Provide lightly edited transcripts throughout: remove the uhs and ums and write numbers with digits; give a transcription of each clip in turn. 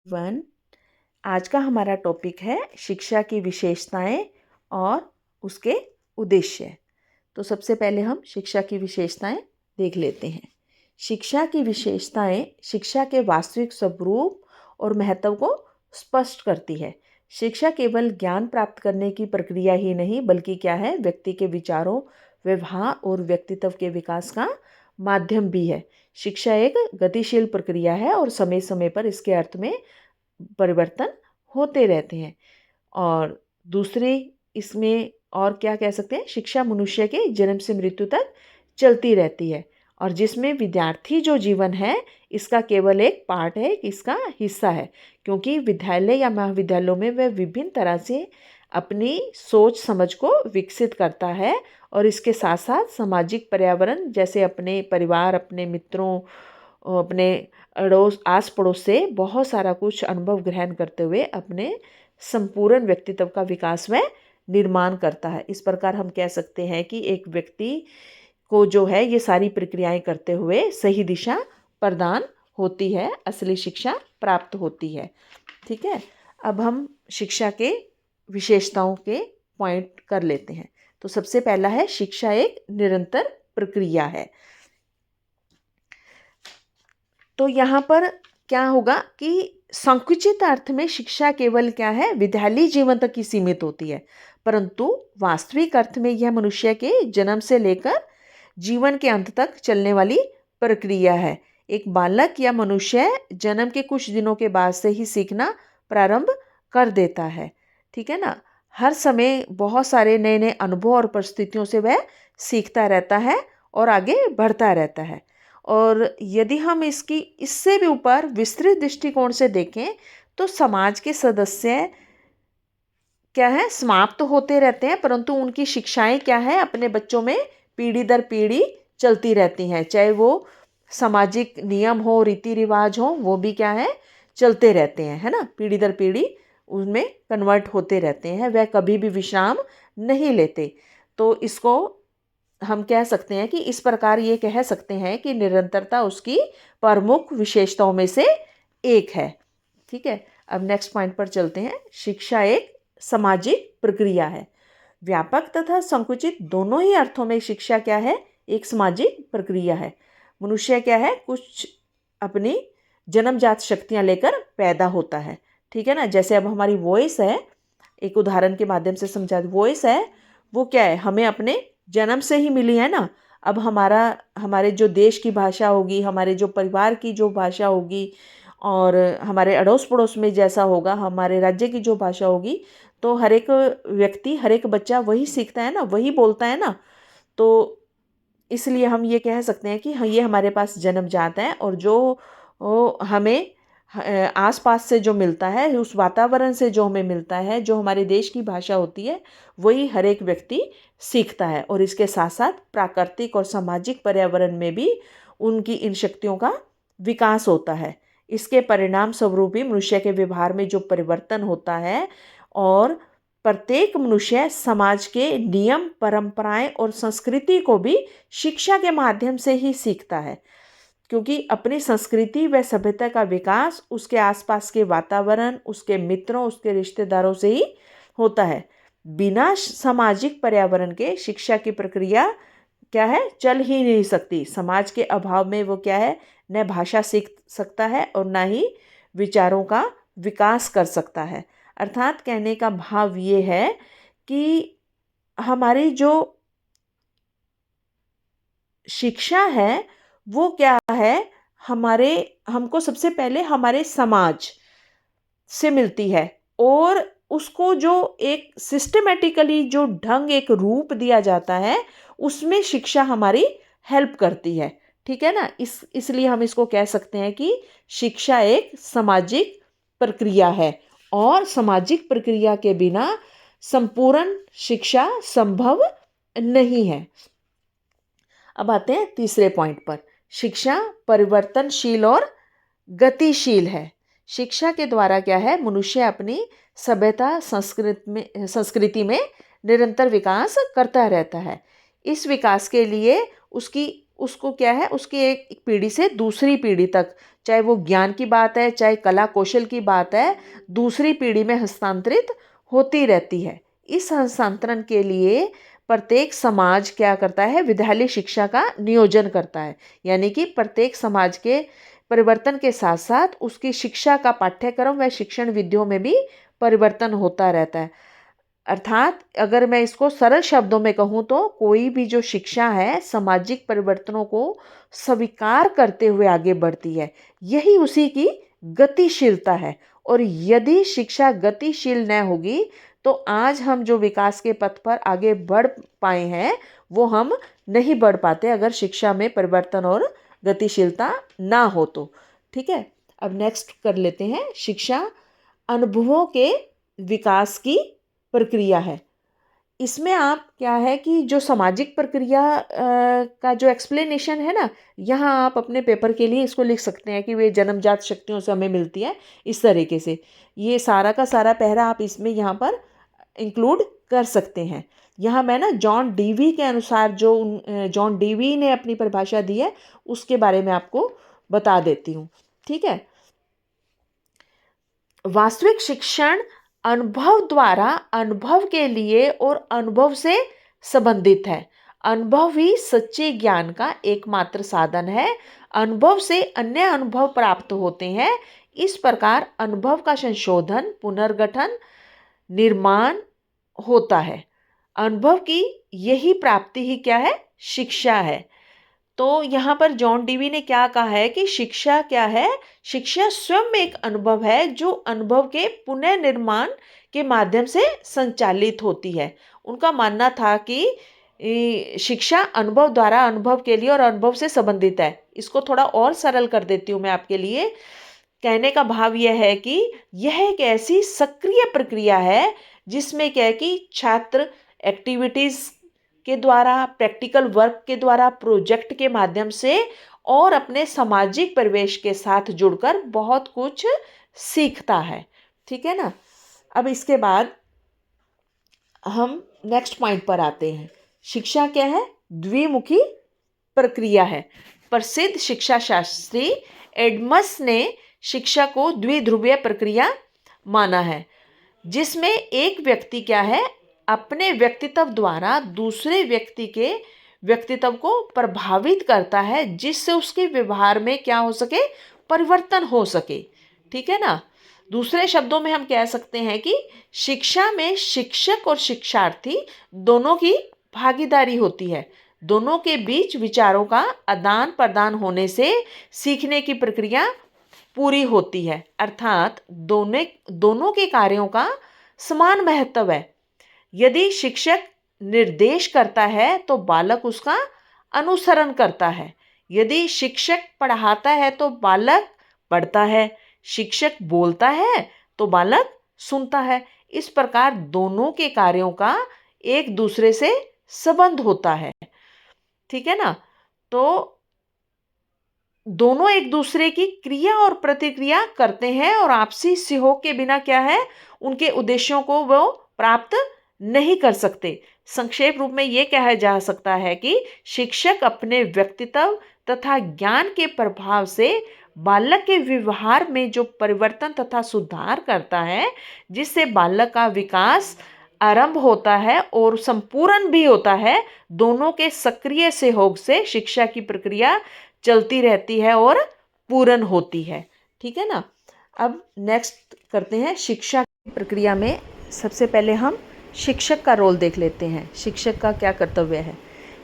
One आज का हमारा टॉपिक है शिक्षा की विशेषताएं और उसके उद्देश्य। तो सबसे पहले हम शिक्षा की विशेषताएं देख लेते हैं। शिक्षा की विशेषताएं शिक्षा के वास्तविक स्वरूप और महत्व को स्पष्ट करती है। शिक्षा केवल ज्ञान प्राप्त करने की प्रक्रिया ही नहीं बल्कि क्या है, व्यक्ति के विचारों, व्यवहार और व्यक्तित्व के विकास का माध्यम भी है। शिक्षा एक गतिशील प्रक्रिया है और समय समय पर इसके अर्थ में परिवर्तन होते रहते हैं। और दूसरी इसमें और क्या कह सकते हैं, शिक्षा मनुष्य के जन्म से मृत्यु तक चलती रहती है और जिसमें विद्यार्थी जो जीवन है इसका केवल एक पार्ट है, इसका हिस्सा है, क्योंकि विद्यालय या महाविद्यालयों में वह विभिन्न तरह से अपनी सोच समझ को विकसित करता है और इसके साथ साथ सामाजिक पर्यावरण जैसे अपने परिवार, अपने मित्रों, अपने अड़ोस आस पड़ोस से बहुत सारा कुछ अनुभव ग्रहण करते हुए अपने संपूर्ण व्यक्तित्व का विकास व निर्माण करता है। इस प्रकार हम कह सकते हैं कि एक व्यक्ति को जो है ये सारी प्रक्रियाएं करते हुए सही दिशा प्रदान होती है, असली शिक्षा प्राप्त होती है। ठीक है, अब हम शिक्षा के विशेषताओं के पॉइंट कर लेते हैं। तो सबसे पहला है, शिक्षा एक निरंतर प्रक्रिया है। तो यहाँ पर क्या होगा कि संकुचित अर्थ में शिक्षा केवल क्या है, विद्यालयी जीवन तक ही सीमित होती है, परंतु वास्तविक अर्थ में यह मनुष्य के जन्म से लेकर जीवन के अंत तक चलने वाली प्रक्रिया है। एक बालक या मनुष्य जन्म के कुछ दिनों के बाद से ही सीखना प्रारंभ कर देता है। ठीक है ना, हर समय बहुत सारे नए नए अनुभव और परिस्थितियों से वह सीखता रहता है और आगे बढ़ता रहता है। और यदि हम इससे भी ऊपर विस्तृत दृष्टिकोण से देखें तो समाज के सदस्य क्या है, समाप्त तो होते रहते हैं, परंतु उनकी शिक्षाएं क्या है, अपने बच्चों में पीढ़ी दर पीढ़ी चलती रहती हैं। चाहे वो सामाजिक नियम हो, रीति रिवाज हो, वो भी क्या है, चलते रहते हैं, है ना, पीढ़ी दर पीढ़ी उनमें कन्वर्ट होते रहते हैं, वह कभी भी विश्राम नहीं लेते। तो इसको हम कह सकते हैं कि इस प्रकार ये कह सकते हैं कि निरंतरता उसकी प्रमुख विशेषताओं में से एक है। ठीक है, अब नेक्स्ट पॉइंट पर चलते हैं। शिक्षा एक सामाजिक प्रक्रिया है। व्यापक तथा संकुचित दोनों ही अर्थों में शिक्षा क्या है, एक सामाजिक प्रक्रिया है। मनुष्य क्या है, कुछ अपनी जन्मजात शक्तियां लेकर पैदा होता है। ठीक है ना, जैसे अब हमारी वॉइस है, एक उदाहरण के माध्यम से समझा, वॉइस है वो क्या है, हमें अपने जन्म से ही मिली है ना। अब हमारे जो देश की भाषा होगी, हमारे जो परिवार की जो भाषा होगी और हमारे अड़ोस पड़ोस में जैसा होगा, हमारे राज्य की जो भाषा होगी, तो हर एक व्यक्ति, हर एक बच्चा वही सीखता है ना, वही बोलता है ना। तो इसलिए हम ये कह सकते हैं कि हाँ, ये हमारे पास जन्मजात है और जो हमें आसपास से जो मिलता है, उस वातावरण से जो हमें मिलता है, जो हमारे देश की भाषा होती है, वही हर एक व्यक्ति सीखता है। और इसके साथ साथ प्राकृतिक और सामाजिक पर्यावरण में भी उनकी इन शक्तियों का विकास होता है। इसके परिणाम स्वरूप ही मनुष्य के व्यवहार में जो परिवर्तन होता है और प्रत्येक मनुष्य समाज के नियम, परंपराएं और संस्कृति को भी शिक्षा के माध्यम से ही सीखता है, क्योंकि अपनी संस्कृति व सभ्यता का विकास उसके आसपास के वातावरण, उसके मित्रों, उसके रिश्तेदारों से ही होता है। बिना सामाजिक पर्यावरण के शिक्षा की प्रक्रिया क्या है, चल ही नहीं सकती। समाज के अभाव में वो क्या है, न भाषा सीख सकता है और न ही विचारों का विकास कर सकता है। अर्थात कहने का भाव ये है कि हमारी जो शिक्षा है वो क्या है, हमको सबसे पहले हमारे समाज से मिलती है और उसको जो एक सिस्टमेटिकली जो ढंग, एक रूप दिया जाता है, उसमें शिक्षा हमारी हेल्प करती है। ठीक है ना, इसलिए हम इसको कह सकते हैं कि शिक्षा एक सामाजिक प्रक्रिया है और सामाजिक प्रक्रिया के बिना संपूर्ण शिक्षा संभव नहीं है। अब आते हैं तीसरे पॉइंट पर। शिक्षा परिवर्तनशील और गतिशील है। शिक्षा के द्वारा क्या है, मनुष्य अपनी सभ्यता संस्कृति में निरंतर विकास करता रहता है। इस विकास के लिए उसकी उसको क्या है, उसकी एक पीढ़ी से दूसरी पीढ़ी तक, चाहे वो ज्ञान की बात है, चाहे कला कौशल की बात है, दूसरी पीढ़ी में हस्तांतरित होती रहती है। इस हस्तांतरण के लिए प्रत्येक समाज क्या करता है, विद्यालय शिक्षा का नियोजन करता है। यानी कि प्रत्येक समाज के परिवर्तन के साथ साथ उसकी शिक्षा का पाठ्यक्रम व शिक्षण विधियों में भी परिवर्तन होता रहता है। अर्थात अगर मैं इसको सरल शब्दों में कहूँ तो कोई भी जो शिक्षा है सामाजिक परिवर्तनों को स्वीकार करते हुए आगे बढ़ती है, यही उसी की गतिशीलता है। और यदि शिक्षा गतिशील न होगी तो आज हम जो विकास के पथ पर आगे बढ़ पाए हैं वो हम नहीं बढ़ पाते, अगर शिक्षा में परिवर्तन और गतिशीलता ना हो तो। ठीक है, अब नेक्स्ट कर लेते हैं, शिक्षा अनुभवों के विकास की प्रक्रिया है। इसमें आप क्या है कि जो सामाजिक प्रक्रिया का जो एक्सप्लेनेशन है ना, यहाँ आप अपने पेपर के लिए इसको लिख सकते हैं कि वे जन्मजात शक्तियों से हमें मिलती है, इस तरीके से। ये सारा का सारा पहरा आप इसमें यहाँ पर इंक्लूड कर सकते हैं। यहाँ मैं ना जॉन डीवी के अनुसार जो जॉन डीवी ने अपनी परिभाषा दी है उसके बारे में आपको बता देती हूँ। ठीक है, वास्तविक शिक्षण अनुभव द्वारा अनुभव के लिए और अनुभव से संबंधित है। अनुभव ही सच्चे ज्ञान का एकमात्र साधन है। अनुभव से अन्य अनुभव प्राप्त होते हैं। इस प्रकार अनुभव का संशोधन, पुनर्गठन, निर्माण होता है। अनुभव की यही प्राप्ति ही क्या है, शिक्षा है। तो यहाँ पर जॉन डीवी ने क्या कहा है कि शिक्षा क्या है, शिक्षा स्वयं एक अनुभव है जो अनुभव के पुनः निर्माण के माध्यम से संचालित होती है। उनका मानना था कि शिक्षा अनुभव द्वारा अनुभव के लिए और अनुभव से संबंधित है। इसको थोड़ा और सरल कर देती हूँ मैं आपके लिए। कहने का भाव यह है कि यह एक ऐसी सक्रिय प्रक्रिया है जिसमें क्या है कि छात्र एक्टिविटीज़ के द्वारा, प्रैक्टिकल वर्क के द्वारा, प्रोजेक्ट के माध्यम से और अपने सामाजिक परिवेश के साथ जुड़कर बहुत कुछ सीखता है। ठीक है ना। अब इसके बाद हम नेक्स्ट पॉइंट पर आते हैं। शिक्षा क्या है, द्विमुखी प्रक्रिया है। प्रसिद्ध शिक्षा शास्त्री एडमस ने शिक्षा को द्विध्रुवीय प्रक्रिया माना है, जिसमें एक व्यक्ति क्या है, अपने व्यक्तित्व द्वारा दूसरे व्यक्ति के व्यक्तित्व को प्रभावित करता है, जिससे उसके व्यवहार में क्या हो सके, परिवर्तन हो सके। ठीक है ना। दूसरे शब्दों में हम कह सकते हैं कि शिक्षा में शिक्षक और शिक्षार्थी दोनों की भागीदारी होती है। दोनों के बीच विचारों का आदान प्रदान होने से सीखने की प्रक्रिया पूरी होती है। अर्थात दोनों के कार्यों का समान महत्व है। यदि शिक्षक निर्देश करता है तो बालक उसका अनुसरण करता है। यदि शिक्षक पढ़ाता है तो बालक पढ़ता है। शिक्षक बोलता है तो बालक सुनता है। इस प्रकार दोनों के कार्यों का एक दूसरे से संबंध होता है। ठीक है ना। तो दोनों एक दूसरे की क्रिया और प्रतिक्रिया करते हैं और आपसी सहयोग के बिना क्या है, उनके उद्देश्यों को वो प्राप्त नहीं कर सकते। संक्षेप रूप में ये कहा जा सकता है कि शिक्षक अपने व्यक्तित्व तथा ज्ञान के प्रभाव से बालक के व्यवहार में जो परिवर्तन तथा सुधार करता है, जिससे बालक का विकास आरंभ होता है और संपूर्ण भी होता है। दोनों के सक्रिय सहयोग से शिक्षा की प्रक्रिया चलती रहती है और पूर्ण होती है। ठीक है ना। अब नेक्स्ट करते हैं, शिक्षा की प्रक्रिया में सबसे पहले हम शिक्षक का रोल देख लेते हैं। शिक्षक का क्या कर्तव्य है।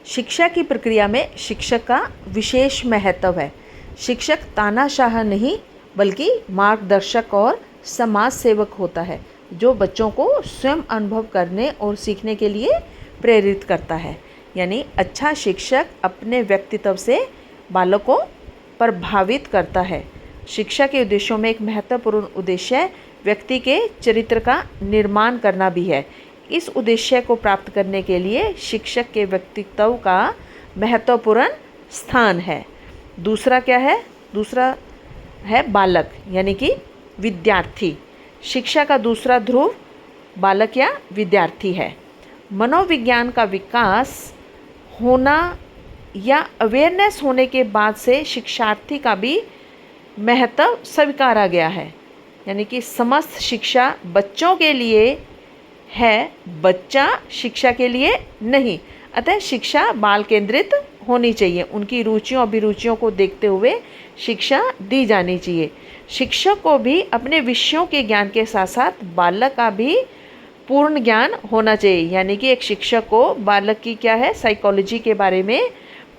शिक्षा की प्रक्रिया में शिक्षक का विशेष महत्व है। शिक्षक तानाशाह नहीं बल्कि मार्गदर्शक और समाज सेवक होता है, जो बच्चों को स्वयं अनुभव करने और सीखने के लिए प्रेरित करता है। यानी अच्छा शिक्षक अपने व्यक्तित्व से बालक को प्रभावित करता है। शिक्षा के उद्देश्यों में एक महत्वपूर्ण उद्देश्य व्यक्ति के चरित्र का निर्माण करना भी है। इस उद्देश्य को प्राप्त करने के लिए शिक्षक के व्यक्तित्व का महत्वपूर्ण स्थान है। दूसरा क्या है, दूसरा है बालक यानी कि विद्यार्थी। शिक्षा का दूसरा ध्रुव बालक या विद्यार्थी है। मनोविज्ञान का विकास होना या अवेयरनेस होने के बाद से शिक्षार्थी का भी महत्व स्वीकारा गया है। यानी कि समस्त शिक्षा बच्चों के लिए है, बच्चा शिक्षा के लिए नहीं। अतः शिक्षा बाल केंद्रित होनी चाहिए, उनकी रुचियों अभिरुचियों को देखते हुए शिक्षा दी जानी चाहिए। शिक्षक को भी अपने विषयों के ज्ञान के साथ साथ बालक का भी पूर्ण ज्ञान होना चाहिए। यानी कि एक शिक्षक को बालक की क्या है, साइकोलॉजी के बारे में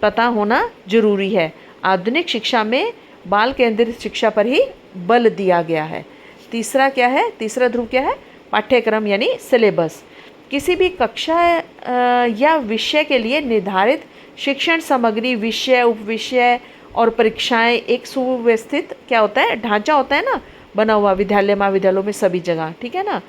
पता होना जरूरी है। आधुनिक शिक्षा में बाल केंद्रित शिक्षा पर ही बल दिया गया है। तीसरा क्या है, तीसरा ध्रुव क्या है, पाठ्यक्रम यानी सिलेबस। किसी भी कक्षा या विषय के लिए निर्धारित शिक्षण सामग्री, विषय, उपविषय और परीक्षाएं एक सुव्यवस्थित क्या होता है, ढांचा होता है ना, बना हुआ विद्यालय महाविद्यालयों में सभी जगह, ठीक है ना।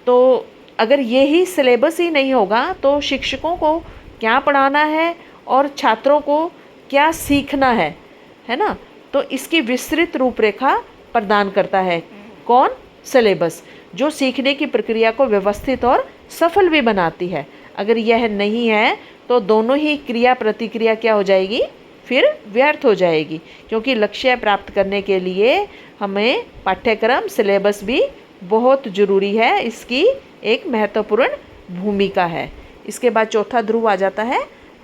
तो अगर यही सिलेबस ही नहीं होगा तो शिक्षकों को क्या पढ़ाना है और छात्रों को क्या सीखना है ना। तो इसकी विस्तृत रूपरेखा प्रदान करता है कौन, सिलेबस, जो सीखने की प्रक्रिया को व्यवस्थित और सफल भी बनाती है। अगर यह नहीं है तो दोनों ही क्रिया प्रतिक्रिया क्या हो जाएगी, फिर व्यर्थ हो जाएगी, क्योंकि लक्ष्य प्राप्त करने के लिए हमें पाठ्यक्रम सिलेबस भी बहुत ज़रूरी है, इसकी एक महत्वपूर्ण भूमिका है। इसके बाद चौथा ध्रुव आ जाता है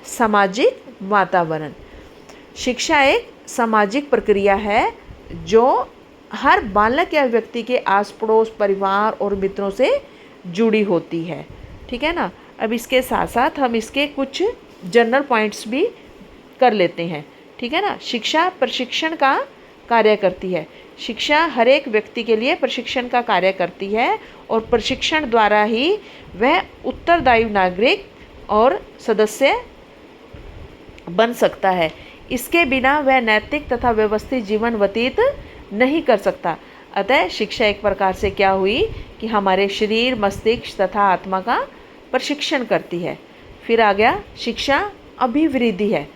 सामाजिक वातावरण। शिक्षा एक सामाजिक प्रक्रिया है जो हर बालक या व्यक्ति के आस पड़ोस, परिवार और मित्रों से जुड़ी होती है, ठीक है ना। अब इसके साथ साथ हम इसके कुछ जनरल पॉइंट्स भी कर लेते हैं, ठीक है ना। शिक्षा प्रशिक्षण का कार्य करती है। शिक्षा हर एक व्यक्ति के लिए प्रशिक्षण का कार्य करती है और प्रशिक्षण द्वारा ही वह उत्तरदायी नागरिक और सदस्य बन सकता है। इसके बिना वह नैतिक तथा व्यवस्थित जीवन व्यतीत नहीं कर सकता। अतः शिक्षा एक प्रकार से क्या हुई कि हमारे शरीर, मस्तिष्क तथा आत्मा का प्रशिक्षण करती है। फिर आ गया शिक्षा अभिवृद्धि है।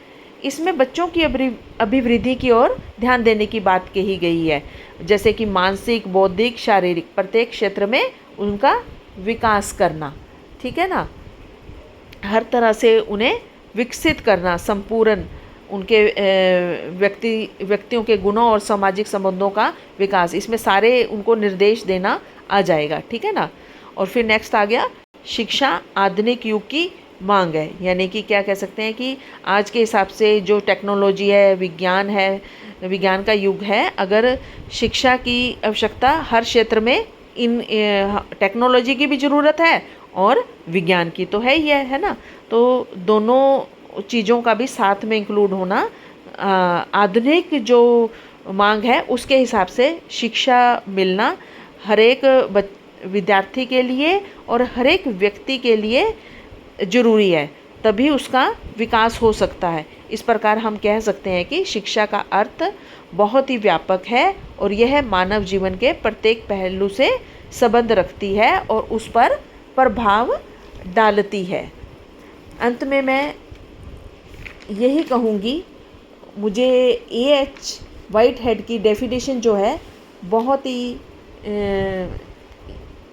इसमें बच्चों की अभिवृद्धि की ओर ध्यान देने की बात कही गई है, जैसे कि मानसिक, बौद्धिक, शारीरिक प्रत्येक क्षेत्र में उनका विकास करना, ठीक है ना। हर तरह से उन्हें विकसित करना, संपूर्ण उनके व्यक्तियों के गुणों और सामाजिक संबंधों का विकास, इसमें सारे उनको निर्देश देना आ जाएगा, ठीक है ना। और फिर नेक्स्ट आ गया शिक्षा आधुनिक युग की मांग है। यानी कि क्या कह सकते हैं कि आज के हिसाब से जो टेक्नोलॉजी है, विज्ञान है, विज्ञान का युग है, अगर शिक्षा की आवश्यकता हर क्षेत्र में इन टेक्नोलॉजी की भी ज़रूरत है और विज्ञान की तो है ही है ना। तो दोनों चीज़ों का भी साथ में इंक्लूड होना आधुनिक जो मांग है उसके हिसाब से शिक्षा मिलना हर एक विद्यार्थी के लिए और हर एक व्यक्ति के लिए ज़रूरी है, तभी उसका विकास हो सकता है। इस प्रकार हम कह सकते हैं कि शिक्षा का अर्थ बहुत ही व्यापक है और यह मानव जीवन के प्रत्येक पहलू से संबंध रखती है और उस पर प्रभाव डालती है। अंत में मैं यही कहूँगी, मुझे A.H. व्हाइटहेड की डेफिनेशन जो है बहुत ही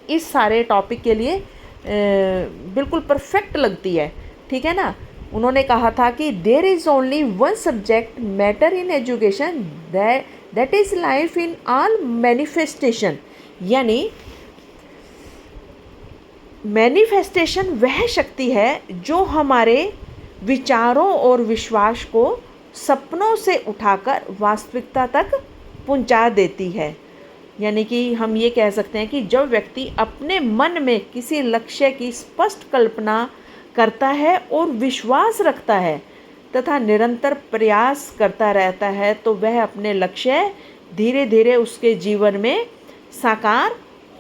इस सारे टॉपिक के लिए बिल्कुल परफेक्ट लगती है, ठीक है ना। उन्होंने कहा था कि there is only one subject matter in education that is life in all manifestation. यानी मैनिफेस्टेशन वह शक्ति है जो हमारे विचारों और विश्वास को सपनों से उठाकर वास्तविकता तक पहुंचा देती है। यानी कि हम ये कह सकते हैं कि जब व्यक्ति अपने मन में किसी लक्ष्य की स्पष्ट कल्पना करता है और विश्वास रखता है तथा निरंतर प्रयास करता रहता है तो वह अपने लक्ष्य धीरे धीरे उसके जीवन में साकार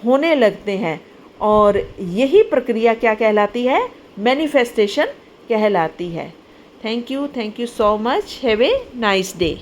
होने लगते हैं और यही प्रक्रिया क्या कहलाती है, मैनिफेस्टेशन कहलाती है। Thank you so much, have a nice day.